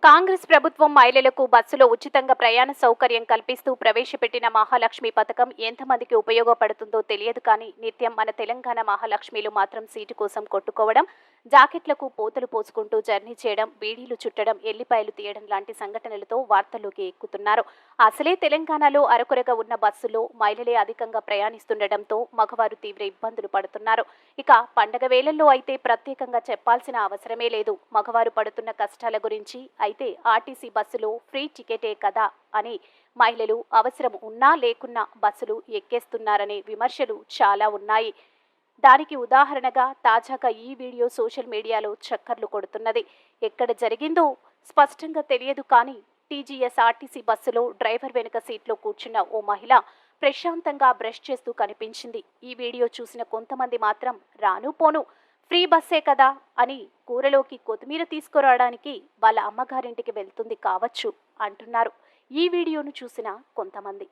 కాంగ్రెస్ ప్రభుత్వం మహిళలకు బస్సులో ఉచితంగా ప్రయాణ సౌకర్యం కల్పిస్తూ ప్రవేశపెట్టిన మహాలక్ష్మి పథకం ఎంతమందికి ఉపయోగపడుతుందో తెలియదు కానీ నిత్యం మన తెలంగాణ మహాలక్ష్మిలు మాత్రం సీటు కోసం కొట్టుకోవడం, జాకెట్లకు పోతలు పోసుకుంటూ జర్నీ చేయడం, బీడీలు చుట్టడం, ఎల్లిపాయలు తీయడం లాంటి సంఘటనలతో వార్తల్లోకి ఎక్కుతున్నారు. అసలే తెలంగాణలో అరకొరగా ఉన్న బస్సులో మహిళలే అధికంగా ప్రయాణిస్తుండటంతో మగవారు తీవ్ర ఇబ్బందులు పడుతున్నారు. ఇక పండగ వేళల్లో అయితే ప్రత్యేకంగా చెప్పాల్సిన అవసరమే లేదు. మగవారు పడుతున్న కష్టాల గురించి అయితే ఆర్టీసీ బస్సులో ఫ్రీ టికెటే కదా అని మహిళలు అవసరం ఉన్నా లేకున్నా బస్సులు ఎక్కేస్తున్నారనే విమర్శలు చాలా ఉన్నాయి. దానికి ఉదాహరణగా తాజాగా ఈ వీడియో సోషల్ మీడియాలో చక్కర్లు కొడుతున్నది. ఎక్కడ జరిగిందో స్పష్టంగా తెలియదు కానీ టీజీఎస్ ఆర్టీసీ బస్సులో డ్రైవర్ వెనుక సీట్లో కూర్చున్న ఓ మహిళ ప్రశాంతంగా బ్రష్ చేస్తూ కనిపించింది. ఈ వీడియో చూసిన కొంతమంది మాత్రం రాను పోను ఫ్రీ బస్సే కదా అని కూరలోకి కొత్తిమీర తీసుకురావడానికి వాళ్ళ అమ్మగారింటికి వెళ్తుంది కావచ్చు అంటున్నారు ఈ వీడియోను చూసిన కొంతమంది.